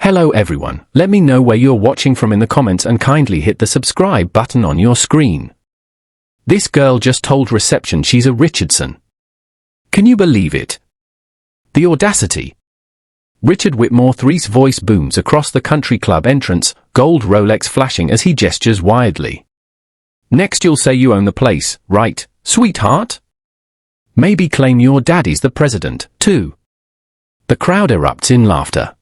Hello everyone, let me know where you're watching from in the comments and kindly hit the subscribe button on your screen. This girl just told reception she's a Richardson. Can you believe it? The audacity. Richard Whitmore III's voice booms across the country club entrance, gold Rolex flashing as he gestures wildly. Next you'll say you own the place, right, sweetheart? Maybe claim your daddy's the president, too. The crowd erupts in laughter.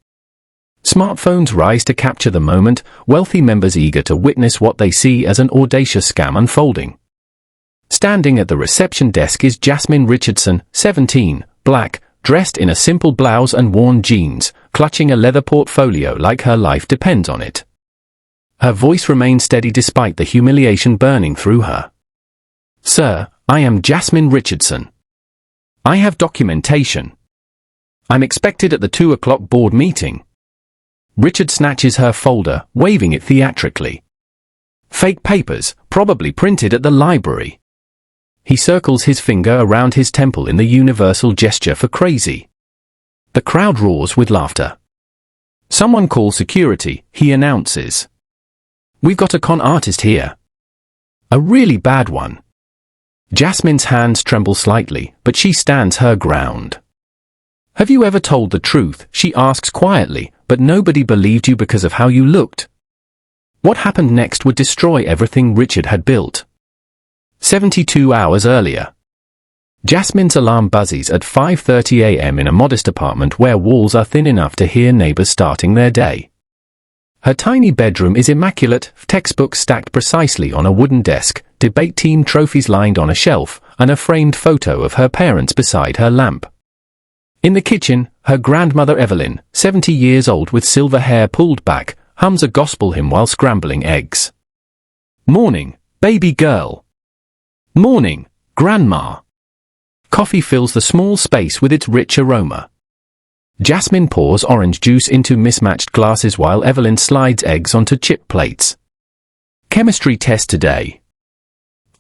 Smartphones rise to capture the moment, wealthy members eager to witness what they see as an audacious scam unfolding. Standing at the reception desk is Jasmine Richardson, 17, black, dressed in a simple blouse and worn jeans, clutching a leather portfolio like her life depends on it. Her voice remains steady despite the humiliation burning through her. "Sir, I am Jasmine Richardson. I have documentation. I'm expected at the 2 o'clock board meeting." Richard snatches her folder, waving it theatrically. Fake papers, probably printed at the library. He circles his finger around his temple in the universal gesture for crazy. The crowd roars with laughter. "Someone call security," he announces. "We've got a con artist here. A really bad one." Jasmine's hands tremble slightly, but she stands her ground. "Have you ever told the truth?" she asks quietly, "but nobody believed you because of how you looked?" What happened next would destroy everything Richard had built. 72 hours earlier. Jasmine's alarm buzzes at 5:30 a.m. in a modest apartment where walls are thin enough to hear neighbors starting their day. Her tiny bedroom is immaculate, textbooks stacked precisely on a wooden desk, debate team trophies lined on a shelf, and a framed photo of her parents beside her lamp. In the kitchen, her grandmother Evelyn, 70 years old with silver hair pulled back, hums a gospel hymn while scrambling eggs. "Morning, baby girl." "Morning, Grandma." Coffee fills the small space with its rich aroma. Jasmine pours orange juice into mismatched glasses while Evelyn slides eggs onto chip plates. "Chemistry test today."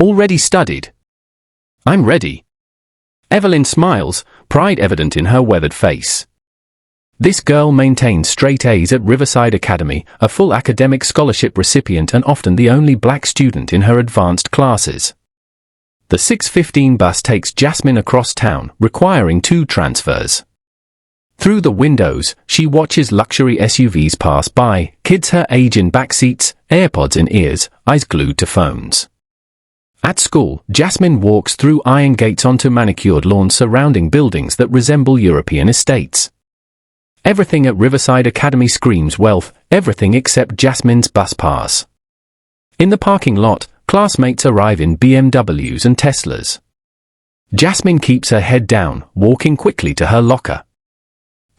"Already studied." "I'm ready." Evelyn smiles, pride evident in her weathered face. This girl maintains straight A's at Riverside Academy, a full academic scholarship recipient and often the only black student in her advanced classes. The 6:15 bus takes Jasmine across town, requiring 2 transfers. Through the windows, she watches luxury SUVs pass by, kids her age in backseats, AirPods in ears, eyes glued to phones. At school, Jasmine walks through iron gates onto manicured lawns surrounding buildings that resemble European estates. Everything at Riverside Academy screams wealth, everything except Jasmine's bus pass. In the parking lot, classmates arrive in BMWs and Teslas. Jasmine keeps her head down, walking quickly to her locker.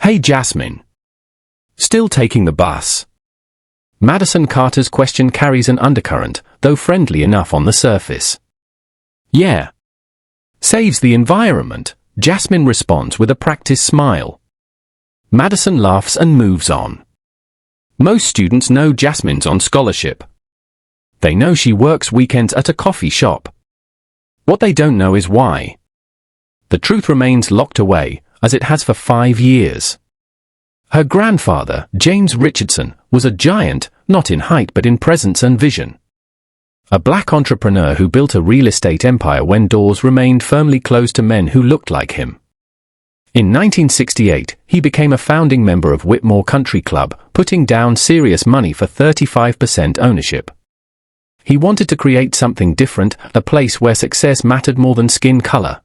"Hey Jasmine. Still taking the bus?" Madison Carter's question carries an undercurrent, though friendly enough on the surface. "Yeah." "Saves the environment," Jasmine responds with a practiced smile. Madison laughs and moves on. Most students know Jasmine's on scholarship. They know she works weekends at a coffee shop. What they don't know is why. The truth remains locked away, as it has for 5 years. Her grandfather, James Richardson, was a giant, not in height but in presence and vision. A black entrepreneur who built a real estate empire when doors remained firmly closed to men who looked like him. In 1968, he became a founding member of Whitmore Country Club, putting down serious money for 35% ownership. He wanted to create something different, a place where success mattered more than skin color.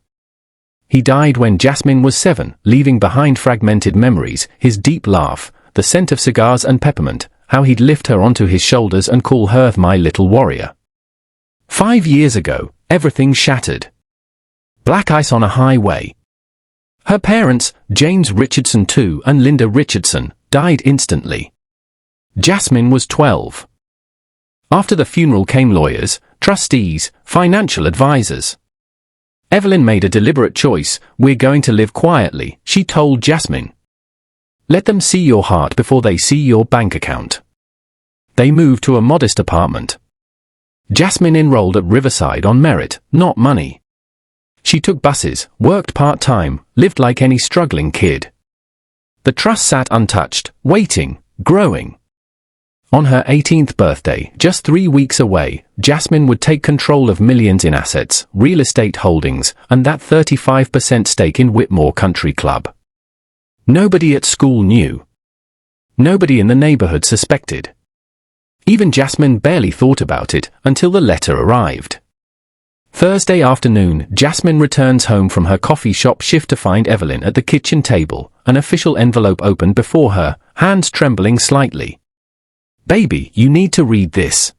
He died when Jasmine was 7, leaving behind fragmented memories, his deep laugh, the scent of cigars and peppermint, how he'd lift her onto his shoulders and call her my little warrior. 5 years ago, everything shattered. Black ice on a highway. Her parents, James Richardson II and Linda Richardson, died instantly. Jasmine was 12. After the funeral came lawyers, trustees, financial advisors. Evelyn made a deliberate choice. "We're going to live quietly," she told Jasmine. "Let them see your heart before they see your bank account." They moved to a modest apartment. Jasmine enrolled at Riverside on merit, not money. She took buses, worked part-time, lived like any struggling kid. The trust sat untouched, waiting, growing. On her 18th birthday, just 3 weeks away, Jasmine would take control of millions in assets, real estate holdings, and that 35% stake in Whitmore Country Club. Nobody at school knew. Nobody in the neighborhood suspected. Even Jasmine barely thought about it until the letter arrived. Thursday afternoon, Jasmine returns home from her coffee shop shift to find Evelyn at the kitchen table, an official envelope opened before her, hands trembling slightly. "Baby, you need to read this."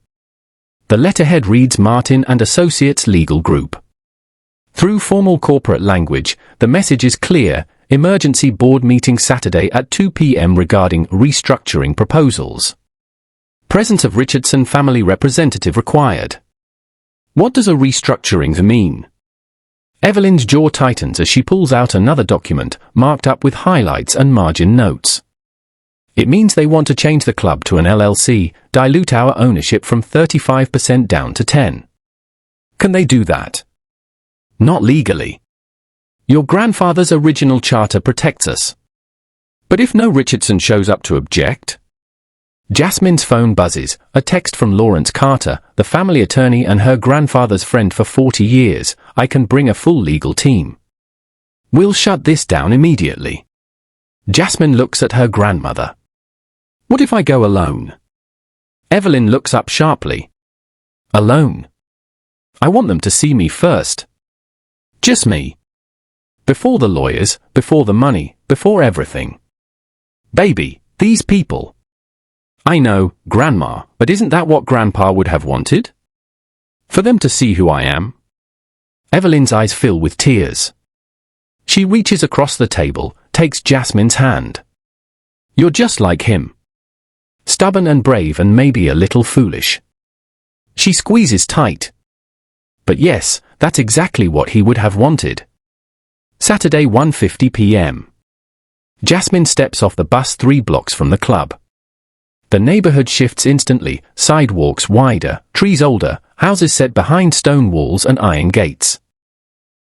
The letterhead reads Martin and Associates Legal Group. Through formal corporate language, the message is clear: emergency board meeting Saturday at 2 p.m. regarding restructuring proposals. Presence of Richardson family representative required. What does a restructuring mean? Evelyn's jaw tightens as she pulls out another document, marked up with highlights and margin notes. It means they want to change the club to an LLC, dilute our ownership from 35% down to 10%. Can they do that? Not legally. Your grandfather's original charter protects us. But if no Richardson shows up to object? Jasmine's phone buzzes, a text from Lawrence Carter, the family attorney and her grandfather's friend for 40 years. "I can bring a full legal team. We'll shut this down immediately." Jasmine looks at her grandmother. "What if I go alone?" Evelyn looks up sharply. "Alone? I want them to see me first. Just me. Before the lawyers, before the money, before everything. Baby, these people." "I know, Grandma, but isn't that what Grandpa would have wanted? For them to see who I am?" Evelyn's eyes fill with tears. She reaches across the table, takes Jasmine's hand. "You're just like him. Stubborn and brave and maybe a little foolish." She squeezes tight. "But yes, that's exactly what he would have wanted." Saturday 1:50 p.m. Jasmine steps off the bus 3 blocks from the club. The neighborhood shifts instantly, sidewalks wider, trees older, houses set behind stone walls and iron gates.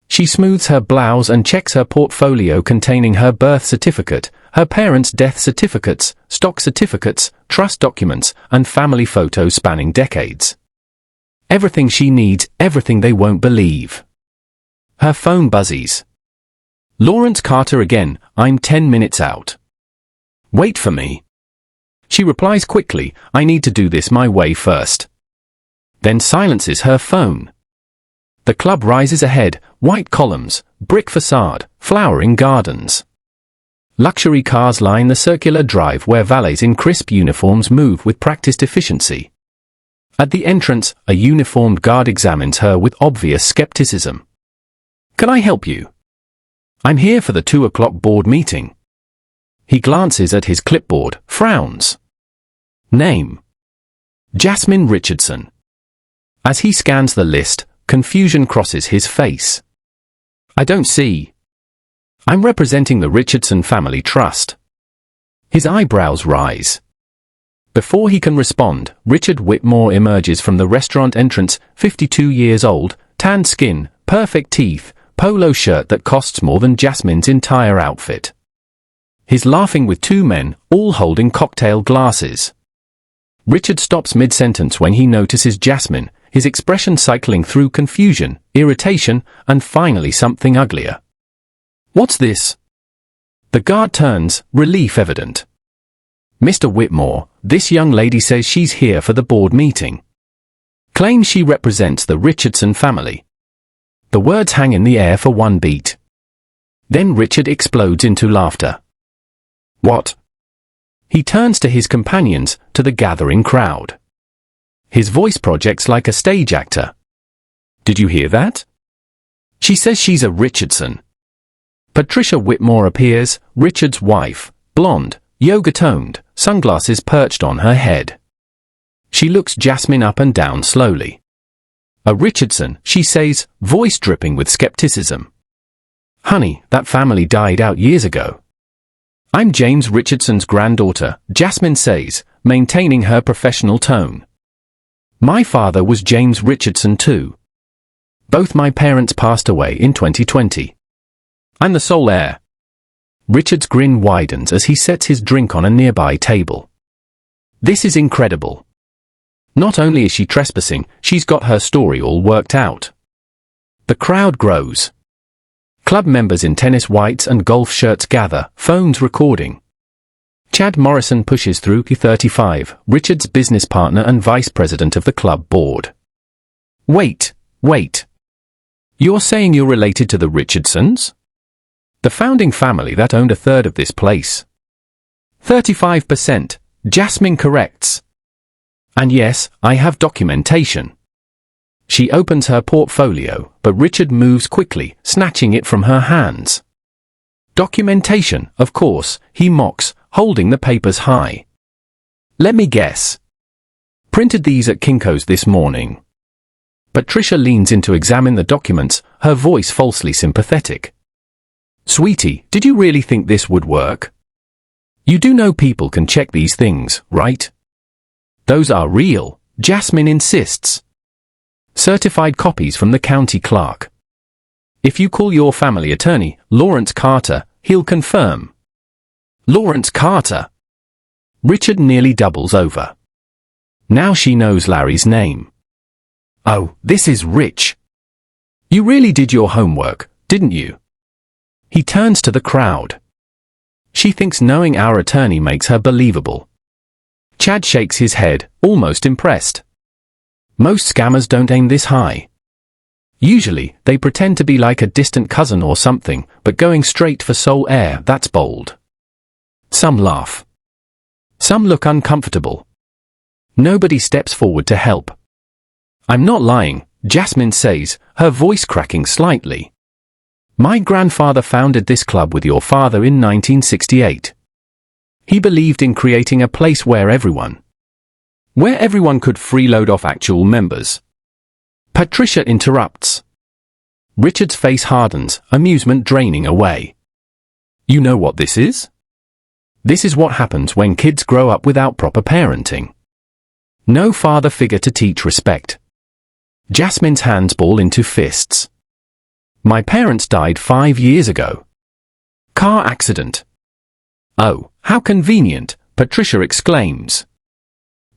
She smooths her blouse and checks her portfolio containing her birth certificate, her parents' death certificates, stock certificates, trust documents, and family photos spanning decades. Everything she needs, everything they won't believe. Her phone buzzes. Lawrence Carter again. "I'm 10 minutes out. Wait for me." She replies quickly, "I need to do this my way first." Then silences her phone. The club rises ahead, white columns, brick facade, flowering gardens. Luxury cars line the circular drive where valets in crisp uniforms move with practiced efficiency. At the entrance, a uniformed guard examines her with obvious skepticism. "Can I help you?" "I'm here for the 2 o'clock board meeting." He glances at his clipboard, frowns. Name: Jasmine Richardson. As he scans the list, confusion crosses his face. "I don't see." "I'm representing the Richardson Family Trust." His eyebrows rise. Before he can respond, Richard Whitmore emerges from the restaurant entrance, 52 years old, tanned skin, perfect teeth, polo shirt that costs more than Jasmine's entire outfit. He's laughing with 2 men, all holding cocktail glasses. Richard stops mid-sentence when he notices Jasmine, his expression cycling through confusion, irritation, and finally something uglier. "What's this?" The guard turns, relief evident. "Mr. Whitmore, this young lady says she's here for the board meeting. Claims she represents the Richardson family." The words hang in the air for 1 beat. Then Richard explodes into laughter. "What?" He turns to his companions, to the gathering crowd. His voice projects like a stage actor. "Did you hear that? She says she's a Richardson." Patricia Whitmore appears, Richard's wife, blonde, yoga-toned, sunglasses perched on her head. She looks Jasmine up and down slowly. "A Richardson," she says, voice dripping with skepticism. "Honey, that family died out years ago." "I'm James Richardson's granddaughter," Jasmine says, maintaining her professional tone. "My father was James Richardson too. Both my parents passed away in 2020. I'm the sole heir." Richard's grin widens as he sets his drink on a nearby table. This is incredible. Not only is she trespassing, she's got her story all worked out. The crowd grows. Club members in tennis whites and golf shirts gather, phones recording. Chad Morrison pushes through. 35, Richard's business partner and vice president of the club board. Wait. You're saying you're related to the Richardsons? The founding family that owned a third of this place. 35%, Jasmine corrects. And yes, I have documentation. She opens her portfolio, but Richard moves quickly, snatching it from her hands. Documentation, of course, he mocks, holding the papers high. Let me guess. Printed these at Kinko's this morning. Patricia leans in to examine the documents, her voice falsely sympathetic. Sweetie, did you really think this would work? You do know people can check these things, right? Those are real, Jasmine insists. Certified copies from the county clerk. If you call your family attorney, Lawrence Carter, he'll confirm. Lawrence Carter. Richard nearly doubles over. Now she knows Larry's name. Oh, this is rich. You really did your homework, didn't you? He turns to the crowd. She thinks knowing our attorney makes her believable. Chad shakes his head, almost impressed. Most scammers don't aim this high. Usually, they pretend to be like a distant cousin or something, but going straight for soul heir, that's bold. Some laugh. Some look uncomfortable. Nobody steps forward to help. I'm not lying, Jasmine says, her voice cracking slightly. My grandfather founded this club with your father in 1968. He believed in creating a place where everyone could freeload off actual members. Patricia interrupts. Richard's face hardens, amusement draining away. You know what this is? This is what happens when kids grow up without proper parenting. No father figure to teach respect. Jasmine's hands ball into fists. My parents died 5 years ago. Car accident. Oh, how convenient, Patricia exclaims.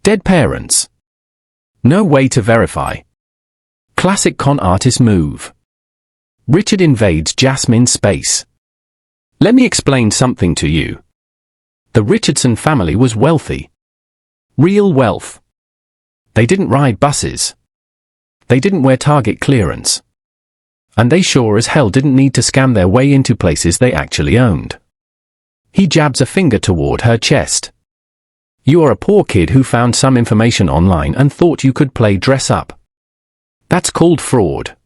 Dead parents. No way to verify. Classic con artist move. Richard invades Jasmine's space. Let me explain something to you. The Richardson family was wealthy. Real wealth. They didn't ride buses. They didn't wear Target clearance. And they sure as hell didn't need to scam their way into places they actually owned. He jabs a finger toward her chest. You are a poor kid who found some information online and thought you could play dress up. That's called fraud.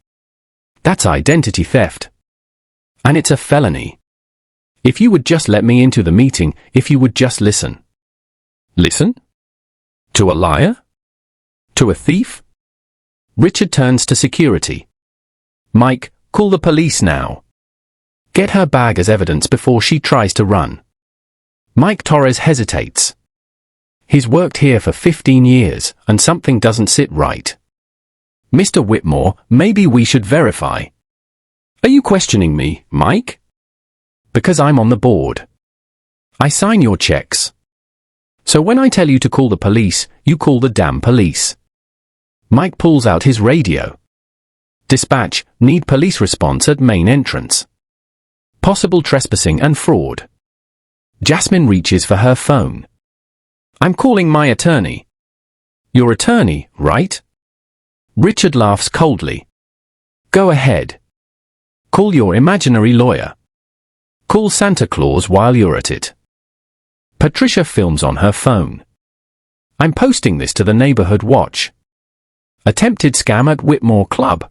That's identity theft. And it's a felony. If you would just let me into the meeting, if you would just listen. Listen? To a liar? To a thief? Richard turns to security. Mike, call the police now. Get her bag as evidence before she tries to run. Mike Torres hesitates. He's worked here for 15 years, and something doesn't sit right. Mr. Whitmore, maybe we should verify. Are you questioning me, Mike? Because I'm on the board. I sign your checks. So when I tell you to call the police, you call the damn police. Mike pulls out his radio. Dispatch, need police response at main entrance. Possible trespassing and fraud. Jasmine reaches for her phone. I'm calling my attorney. Your attorney, right? Richard laughs coldly. Go ahead. Call your imaginary lawyer. Call Santa Claus while you're at it. Patricia films on her phone. I'm posting this to the neighborhood watch. Attempted scam at Whitmore Club.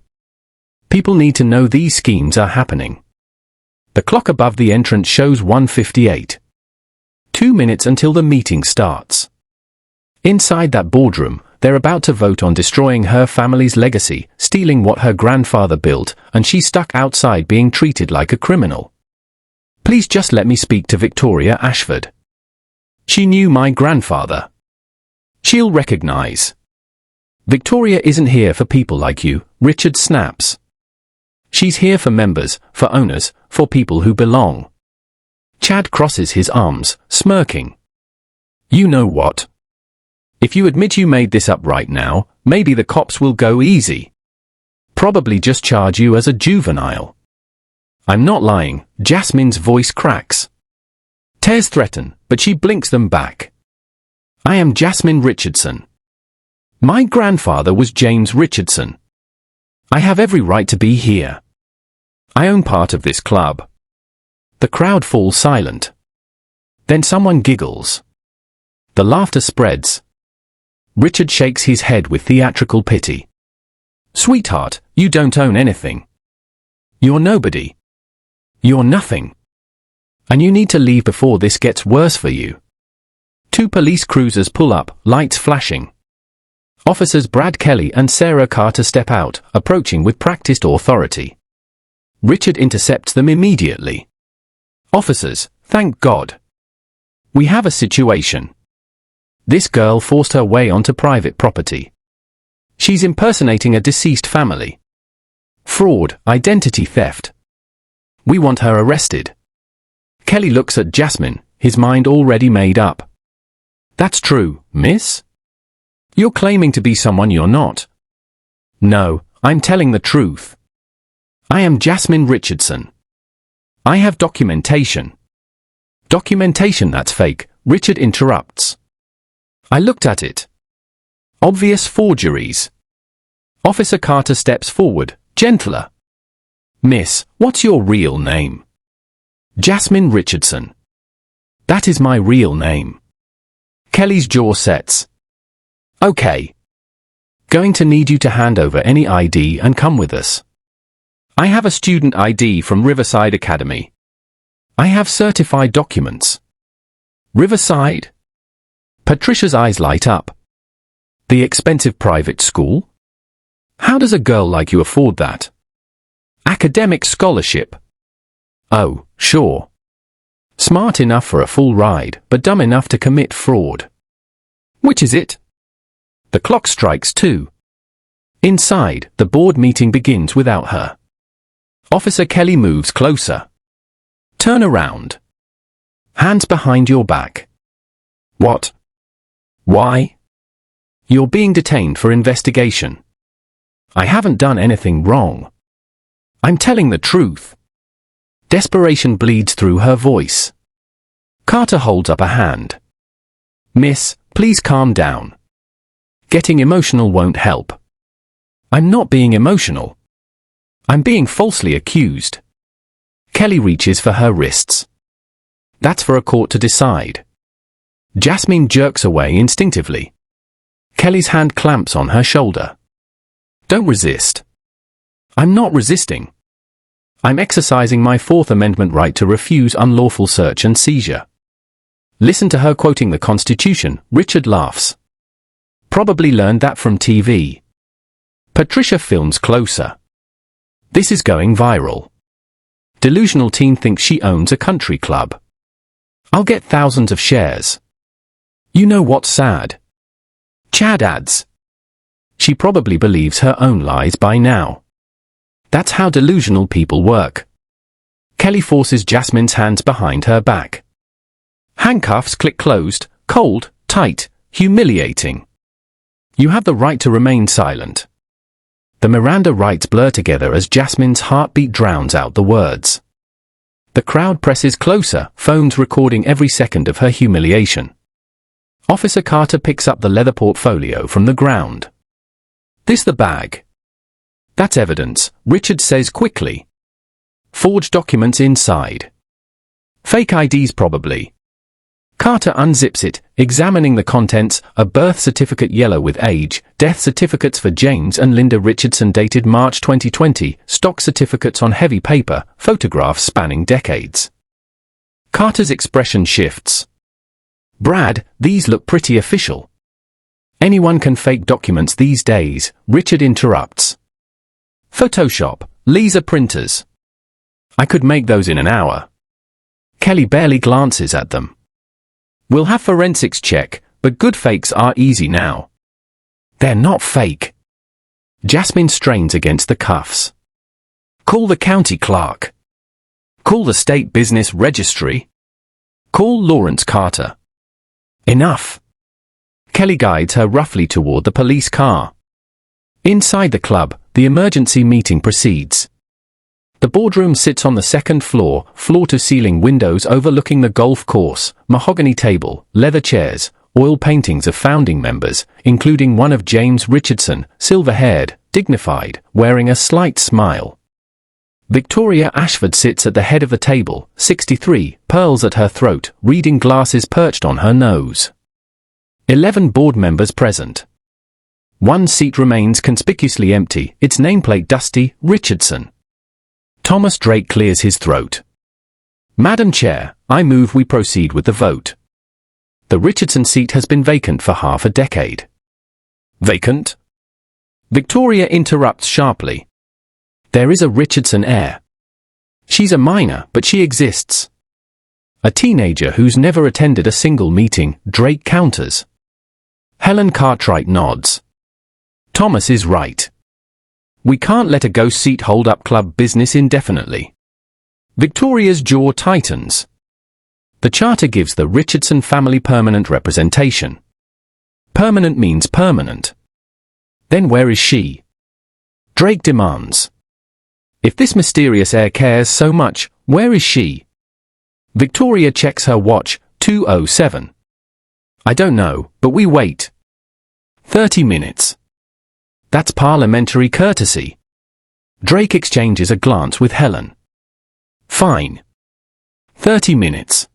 People need to know these schemes are happening. The clock above the entrance shows 1:58. 2 minutes until the meeting starts. Inside that boardroom, they're about to vote on destroying her family's legacy, stealing what her grandfather built, and she's stuck outside being treated like a criminal. Please just let me speak to Victoria Ashford. She knew my grandfather. She'll recognize. Victoria isn't here for people like you, Richard snaps. She's here for members, for owners, for people who belong. Chad crosses his arms, smirking. You know what? If you admit you made this up right now, maybe the cops will go easy. Probably just charge you as a juvenile. I'm not lying, Jasmine's voice cracks. Tears threaten, but she blinks them back. I am Jasmine Richardson. My grandfather was James Richardson. I have every right to be here. I own part of this club. The crowd falls silent. Then someone giggles. The laughter spreads. Richard shakes his head with theatrical pity. Sweetheart, you don't own anything. You're nobody. You're nothing. And you need to leave before this gets worse for you. 2 police cruisers pull up, lights flashing. Officers Brad Kelly and Sarah Carter step out, approaching with practiced authority. Richard intercepts them immediately. Officers, thank God. We have a situation. This girl forced her way onto private property. She's impersonating a deceased family. Fraud, identity theft. We want her arrested. Kelly looks at Jasmine, his mind already made up. That's true, miss? You're claiming to be someone you're not. No, I'm telling the truth. I am Jasmine Richardson. I have documentation. Documentation that's fake, Richard interrupts. I looked at it. Obvious forgeries. Officer Carter steps forward, gentler. Miss, what's your real name? Jasmine Richardson. That is my real name. Kelly's jaw sets. Okay. Going to need you to hand over any ID and come with us. I have a student ID from Riverside Academy. I have certified documents. Riverside? Patricia's eyes light up. The expensive private school? How does a girl like you afford that? Academic scholarship. Oh, sure. Smart enough for a full ride, but dumb enough to commit fraud. Which is it? The clock strikes 2. Inside, the board meeting begins without her. Officer Kelly moves closer. Turn around. Hands behind your back. What? Why? You're being detained for investigation. I haven't done anything wrong. I'm telling the truth. Desperation bleeds through her voice. Carter holds up a hand. Miss, please calm down. Getting emotional won't help. I'm not being emotional. I'm being falsely accused. Kelly reaches for her wrists. That's for a court to decide. Jasmine jerks away instinctively. Kelly's hand clamps on her shoulder. Don't resist. I'm not resisting. I'm exercising my Fourth Amendment right to refuse unlawful search and seizure. Listen to her quoting the Constitution, Richard laughs. Probably learned that from TV. Patricia films closer. This is going viral. Delusional teen thinks she owns a country club. I'll get thousands of shares. You know what's sad? Chad adds. She probably believes her own lies by now. That's how delusional people work. Kelly forces Jasmine's hands behind her back. Handcuffs click closed, cold, tight, humiliating. You have the right to remain silent. The Miranda rights blur together as Jasmine's heartbeat drowns out the words. The crowd presses closer, phones recording every second of her humiliation. Officer Carter picks up the leather portfolio from the ground. This the bag? That's evidence, Richard says quickly. Forged documents inside. Fake IDs probably. Carter unzips it, examining the contents, a birth certificate yellow with age, death certificates for James and Linda Richardson dated March 2020, stock certificates on heavy paper, photographs spanning decades. Carter's expression shifts. Brad, these look pretty official. Anyone can fake documents these days, Richard interrupts. Photoshop, laser printers. I could make those in an hour. Kelly barely glances at them. We'll have forensics check, but good fakes are easy now. They're not fake. Jasmine strains against the cuffs. Call the county clerk. Call the state business registry. Call Lawrence Carter. Enough. Kelly guides her roughly toward the police car. Inside the club, the emergency meeting proceeds. The boardroom sits on the second floor, floor-to-ceiling windows overlooking the golf course, mahogany table, leather chairs, oil paintings of founding members, including one of James Richardson, silver-haired, dignified, wearing a slight smile. Victoria Ashford sits at the head of the table, 63, pearls at her throat, reading glasses perched on her nose. 11 board members present. One seat remains conspicuously empty, its nameplate dusty, Richardson. Thomas Drake clears his throat. Madam Chair, I move we proceed with the vote. The Richardson seat has been vacant for half a decade. Vacant? Victoria interrupts sharply. There is a Richardson heir. She's a minor, but she exists. A teenager who's never attended a single meeting, Drake counters. Helen Cartwright nods. Thomas is right. We can't let a ghost seat hold up club business indefinitely. Victoria's jaw tightens. The charter gives the Richardson family permanent representation. Permanent means permanent. Then where is she? Drake demands. If this mysterious heir cares so much, where is she? Victoria checks her watch, 2:07. I don't know, but we wait. 30 minutes. That's parliamentary courtesy. Drake exchanges a glance with Helen. Fine. 30 minutes.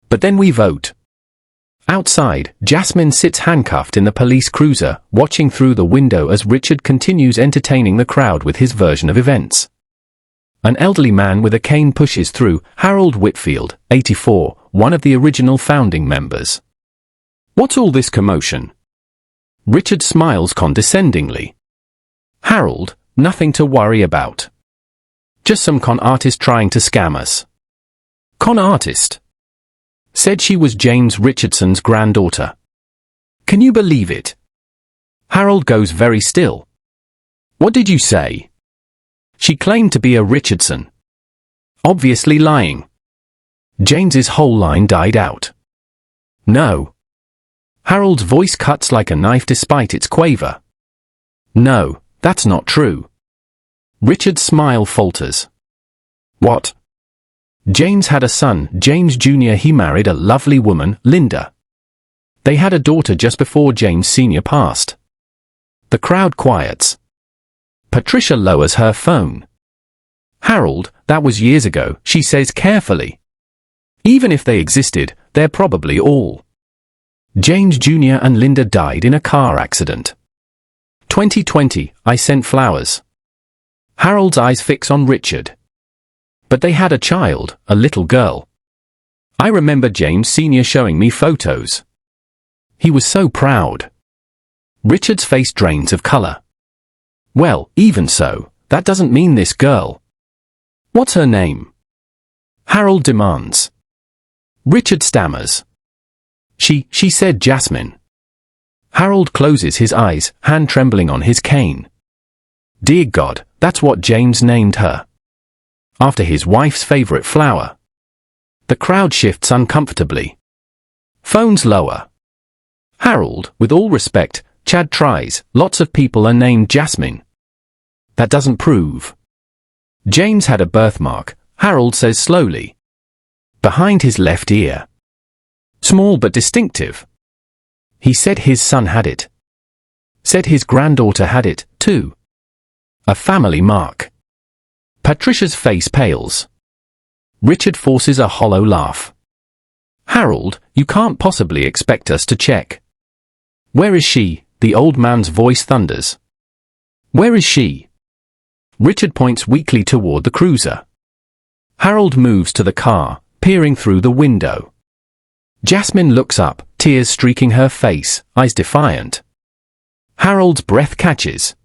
But then we vote. Outside, Jasmine sits handcuffed in the police cruiser, watching through the window as Richard continues entertaining the crowd with his version of events. An elderly man with a cane pushes through, Harold Whitfield, 84, one of the original founding members. What's all this commotion? Richard smiles condescendingly. Harold, nothing to worry about. Just some con artist trying to scam us. Con artist? Said she was James Richardson's granddaughter. Can you believe it? Harold goes very still. What did you say? She claimed to be a Richardson. Obviously lying. James's whole line died out. No. Harold's voice cuts like a knife despite its quaver. No, that's not true. Richard's smile falters. What? James had a son, James Jr. He married a lovely woman, Linda. They had a daughter just before James Sr. passed. The crowd quiets. Patricia lowers her phone. Harold, that was years ago, she says carefully. Even if they existed, they're probably all. James Jr. and Linda died in a car accident. 2020, I sent flowers. Harold's eyes fix on Richard. But they had a child, a little girl. I remember James Sr. showing me photos. He was so proud. Richard's face drains of color. Well, even so, that doesn't mean this girl. What's her name? Harold demands. Richard stammers. She said Jasmine. Harold closes his eyes, hand trembling on his cane. Dear God, that's what James named her. After his wife's favorite flower. The crowd shifts uncomfortably. Phones lower. Harold, with all respect, Chad tries, lots of people are named Jasmine. That doesn't prove. James had a birthmark, Harold says slowly. Behind his left ear. Small but distinctive. He said his son had it. Said his granddaughter had it, too. A family mark. Patricia's face pales. Richard forces a hollow laugh. Harold, you can't possibly expect us to check. Where is she? The old man's voice thunders. Where is she? Richard points weakly toward the cruiser. Harold moves to the car, peering through the window. Jasmine looks up, tears streaking her face, eyes defiant. Harold's breath catches.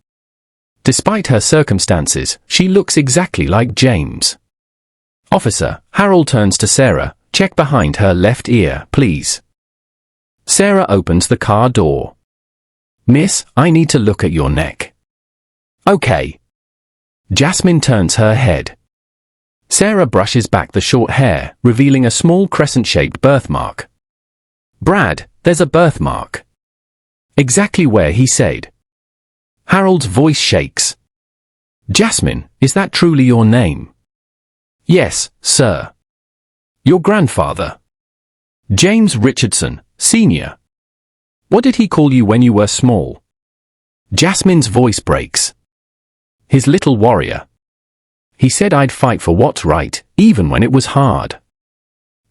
Despite her circumstances, she looks exactly like James. Officer, Harold turns to Sarah, check behind her left ear, please. Sarah opens the car door. Miss, I need to look at your neck. Okay. Jasmine turns her head. Sarah brushes back the short hair, revealing a small crescent-shaped birthmark. Brad, there's a birthmark. Exactly where he said. Harold's voice shakes. Jasmine, is that truly your name? Yes, sir. Your grandfather? James Richardson, Sr. What did he call you when you were small? Jasmine's voice breaks. His little warrior. He said I'd fight for what's right, even when it was hard.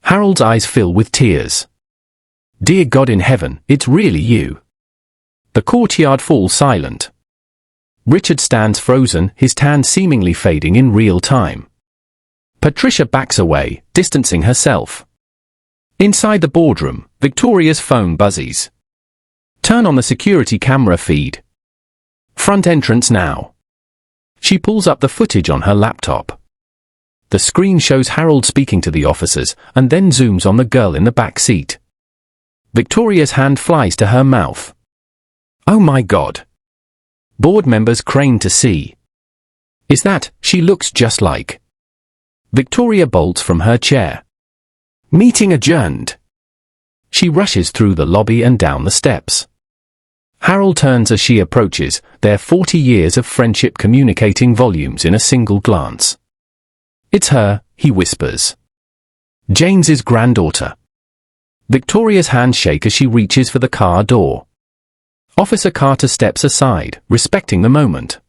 Harold's eyes fill with tears. Dear God in heaven, it's really you. The courtyard falls silent. Richard stands frozen, his tan seemingly fading in real time. Patricia backs away, distancing herself. Inside the boardroom, Victoria's phone buzzes. Turn on the security camera feed. Front entrance now. She pulls up the footage on her laptop. The screen shows Harold speaking to the officers, and then zooms on the girl in the back seat. Victoria's hand flies to her mouth. Oh my God. Board members crane to see. Is that, she looks just like. Victoria bolts from her chair. Meeting adjourned. She rushes through the lobby and down the steps. Harold turns as she approaches, their 40 years of friendship communicating volumes in a single glance. It's her, he whispers. James's granddaughter. Victoria's hands shake as she reaches for the car door. Officer Carter steps aside, respecting the moment.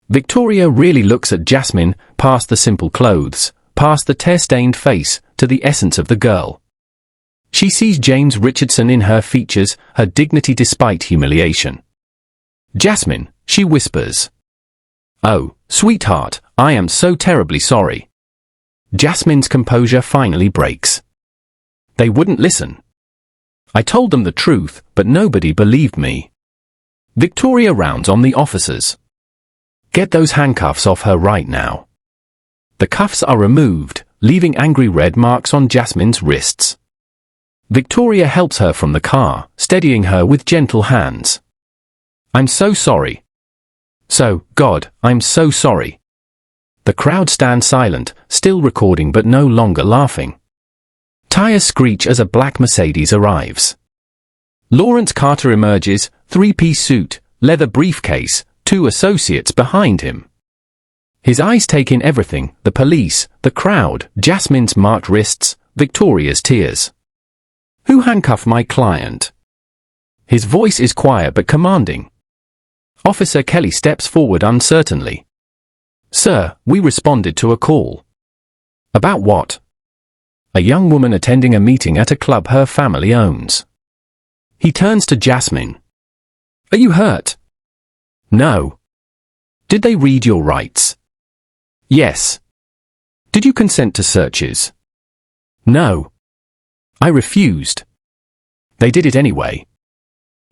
Victoria really looks at Jasmine, past the simple clothes, past the tear-stained face, to the essence of the girl. She sees James Richardson in her features, her dignity despite humiliation. Jasmine, she whispers. Oh, sweetheart, I am so terribly sorry. Jasmine's composure finally breaks. They wouldn't listen. I told them the truth, but nobody believed me. Victoria rounds on the officers. Get those handcuffs off her right now. The cuffs are removed, leaving angry red marks on Jasmine's wrists. Victoria helps her from the car, steadying her with gentle hands. I'm so sorry. So, God, I'm so sorry. The crowd stands silent, still recording but no longer laughing. Tires screech as a black Mercedes arrives. Lawrence Carter emerges, three-piece suit, leather briefcase, 2 associates behind him. His eyes take in everything, the police, the crowd, Jasmine's marked wrists, Victoria's tears. Who handcuffed my client? His voice is quiet but commanding. Officer Kelly steps forward uncertainly. Sir, we responded to a call. About what? A young woman attending a meeting at a club her family owns. He turns to Jasmine. Are you hurt? No. Did they read your rights? Yes. Did you consent to searches? No. I refused. They did it anyway.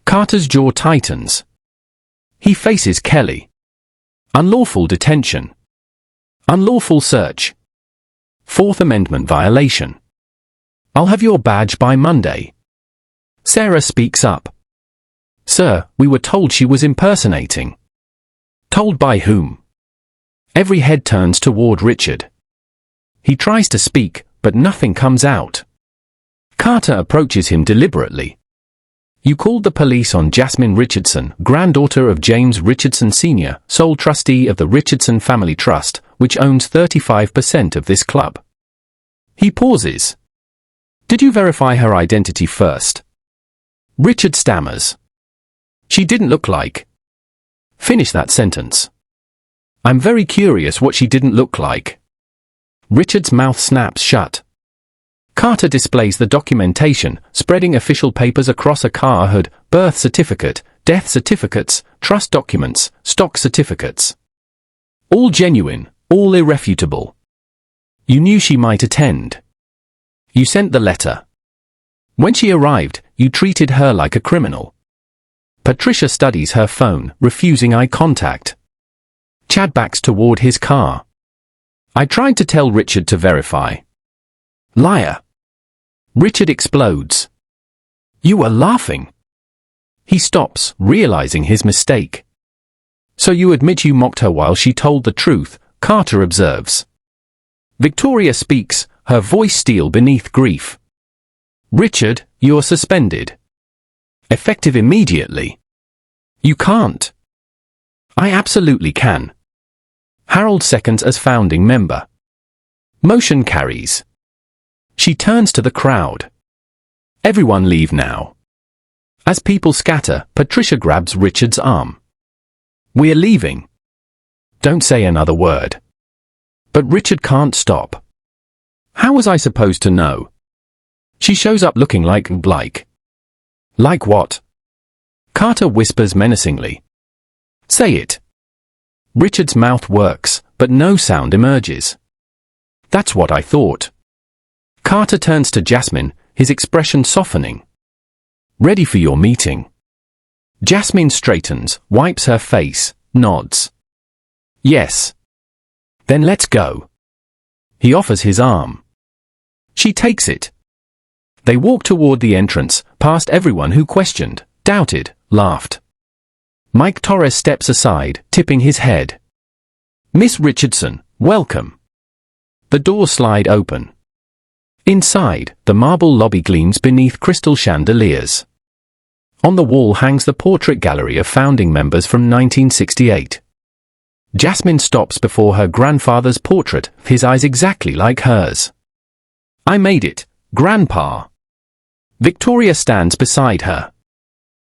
Carter's jaw tightens. He faces Kelly. Unlawful detention. Unlawful search. Fourth Amendment violation. I'll have your badge by Monday. Sarah speaks up. Sir, we were told she was impersonating. Told by whom? Every head turns toward Richard. He tries to speak, but nothing comes out. Carter approaches him deliberately. You called the police on Jasmine Richardson, granddaughter of James Richardson Sr., sole trustee of the Richardson Family Trust, which owns 35% of this club. He pauses. Did you verify her identity first? Richard stammers. She didn't look like. Finish that sentence. I'm very curious what she didn't look like. Richard's mouth snaps shut. Carter displays the documentation, spreading official papers across a car hood, birth certificate, death certificates, trust documents, stock certificates. All genuine, all irrefutable. You knew she might attend. You sent the letter. When she arrived, you treated her like a criminal. Patricia studies her phone, refusing eye contact. Chad backs toward his car. I tried to tell Richard to verify. Liar. Richard explodes. You were laughing. He stops, realizing his mistake. So you admit you mocked her while she told the truth, Carter observes. Victoria speaks, her voice steel beneath grief. Richard, you're suspended. Effective immediately. You can't. I absolutely can. Harold seconds as founding member. Motion carries. She turns to the crowd. Everyone leave now. As people scatter, Patricia grabs Richard's arm. We're leaving. Don't say another word. But Richard can't stop. How was I supposed to know? She shows up looking like. Like what? Carter whispers menacingly. Say it. Richard's mouth works, but no sound emerges. That's what I thought. Carter turns to Jasmine, his expression softening. Ready for your meeting. Jasmine straightens, wipes her face, nods. Yes. Then let's go. He offers his arm. She takes it. They walk toward the entrance, past everyone who questioned, doubted, laughed. Mike Torres steps aside, tipping his head. Miss Richardson, welcome. The doors slide open. Inside, the marble lobby gleams beneath crystal chandeliers. On the wall hangs the portrait gallery of founding members from 1968. Jasmine stops before her grandfather's portrait, his eyes exactly like hers. I made it, Grandpa. Victoria stands beside her.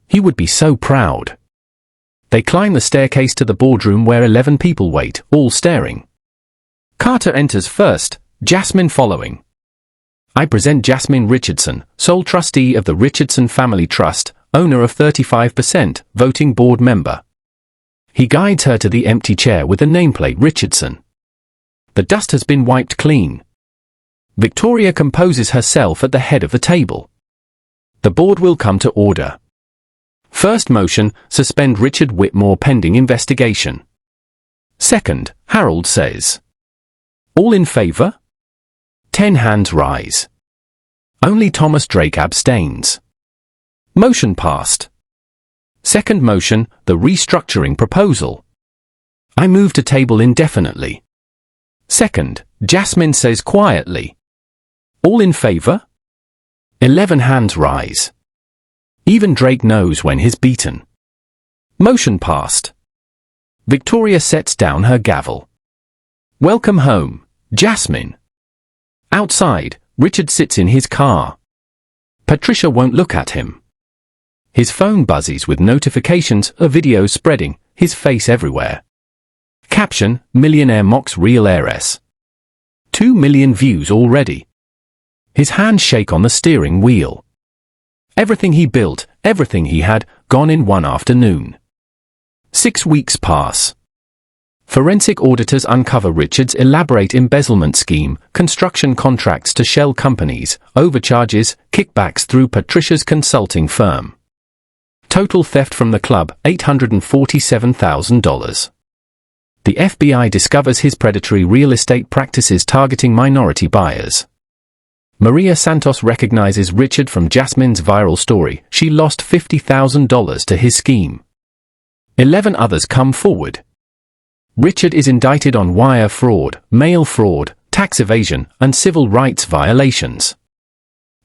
He would be so proud. They climb the staircase to the boardroom where 11 people wait, all staring. Carter enters first, Jasmine following. I present Jasmine Richardson, sole trustee of the Richardson Family Trust, owner of 35%, voting board member. He guides her to the empty chair with the nameplate Richardson. The dust has been wiped clean. Victoria composes herself at the head of the table. The board will come to order. First motion, suspend Richard Whitmore pending investigation. Second, Harold says. All in favor? 10 hands rise. Only Thomas Drake abstains. Motion passed. Second motion, the restructuring proposal. I move to table indefinitely. Second, Jasmine says quietly. All in favor? 11 hands rise. Even Drake knows when he's beaten. Motion passed. Victoria sets down her gavel. Welcome home, Jasmine. Outside, Richard sits in his car. Patricia won't look at him. His phone buzzes with notifications, a video spreading, his face everywhere. Caption, Millionaire mocks real heiress. 2 million views already. His hands shake on the steering wheel. Everything he built, everything he had, gone in one afternoon. 6 weeks pass. Forensic auditors uncover Richard's elaborate embezzlement scheme, construction contracts to shell companies, overcharges, kickbacks through Patricia's consulting firm. Total theft from the club, $847,000. The FBI discovers his predatory real estate practices targeting minority buyers. Maria Santos recognizes Richard from Jasmine's viral story. She lost $50,000 to his scheme. 11 others come forward. Richard is indicted on wire fraud, mail fraud, tax evasion, and civil rights violations.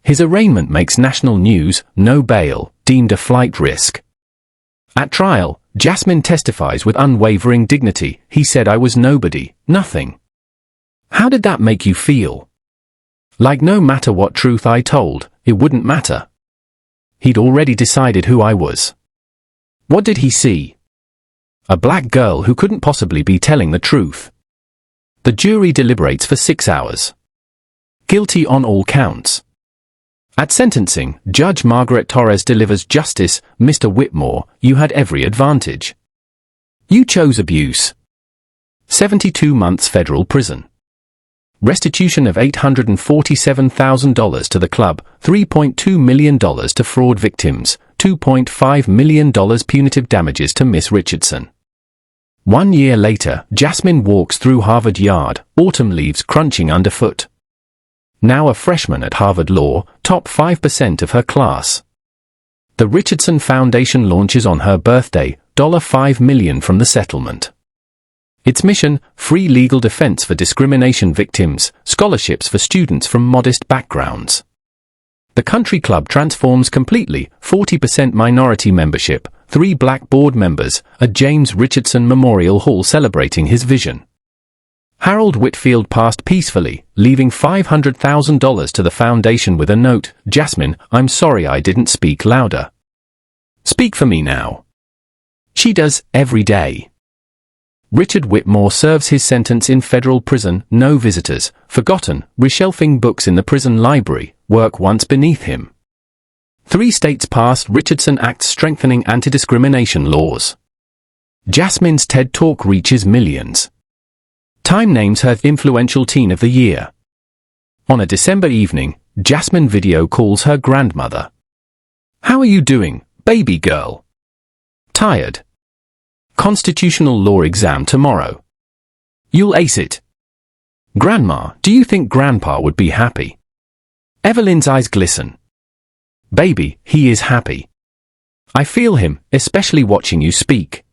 His arraignment makes national news, no bail, deemed a flight risk. At trial, Jasmine testifies with unwavering dignity. He said I was nobody, nothing. How did that make you feel? Like no matter what truth I told, it wouldn't matter. He'd already decided who I was. What did he see? A black girl who couldn't possibly be telling the truth. The jury deliberates for 6 hours. Guilty on all counts. At sentencing, Judge Margaret Torres delivers justice. Mr. Whitmore, you had every advantage. You chose abuse. 72 months federal prison. Restitution of $847,000 to the club, $3.2 million to fraud victims, $2.5 million punitive damages to Miss Richardson. 1 year later, Jasmine walks through Harvard Yard, autumn leaves crunching underfoot. Now a freshman at Harvard Law, top 5% of her class. The Richardson Foundation launches on her birthday, $5 million from the settlement. Its mission, free legal defense for discrimination victims, scholarships for students from modest backgrounds. The country club transforms completely, 40% minority membership, 3 black board members, a James Richardson Memorial Hall celebrating his vision. Harold Whitfield passed peacefully, leaving $500,000 to the foundation with a note, "Jasmine, I'm sorry I didn't speak louder. Speak for me now." She does, every day. Richard Whitmore serves his sentence in federal prison, no visitors, forgotten, reshelving books in the prison library, work once beneath him. 3 states passed Richardson Act strengthening anti-discrimination laws. Jasmine's TED Talk reaches millions. Time names her Influential Teen of the Year. On a December evening, Jasmine video calls her grandmother. "How are you doing, baby girl? Tired? Constitutional law exam tomorrow. You'll ace it. Grandma, do you think Grandpa would be happy?" Evelyn's eyes glisten. "Baby, he is happy. I feel him, especially watching you speak.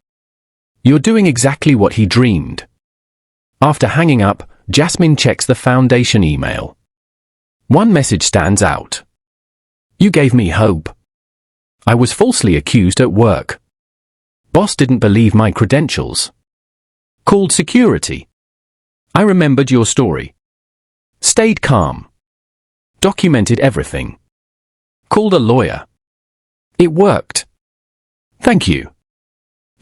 You're doing exactly what he dreamed." After hanging up, Jasmine checks the foundation email. One message stands out. "You gave me hope. I was falsely accused at work. Boss didn't believe my credentials. Called security. I remembered your story. Stayed calm. Documented everything. Called a lawyer. It worked. Thank you."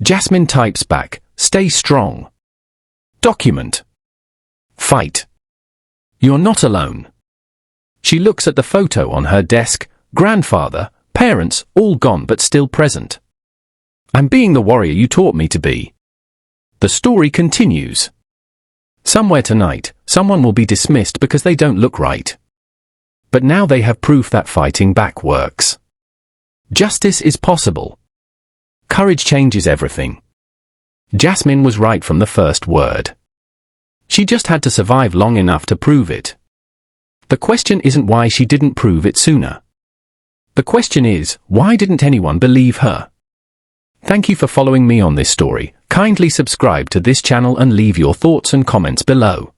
Jasmine types back, "Stay strong. Document. Fight. You're not alone." She looks at the photo on her desk, grandfather, parents, all gone but still present. "I'm being the warrior you taught me to be." The story continues. Somewhere tonight, someone will be dismissed because they don't look right. But now they have proof that fighting back works. Justice is possible. Courage changes everything. Jasmine was right from the first word. She just had to survive long enough to prove it. The question isn't why she didn't prove it sooner. The question is, why didn't anyone believe her? Thank you for following me on this story. Kindly subscribe to this channel and leave your thoughts and comments below.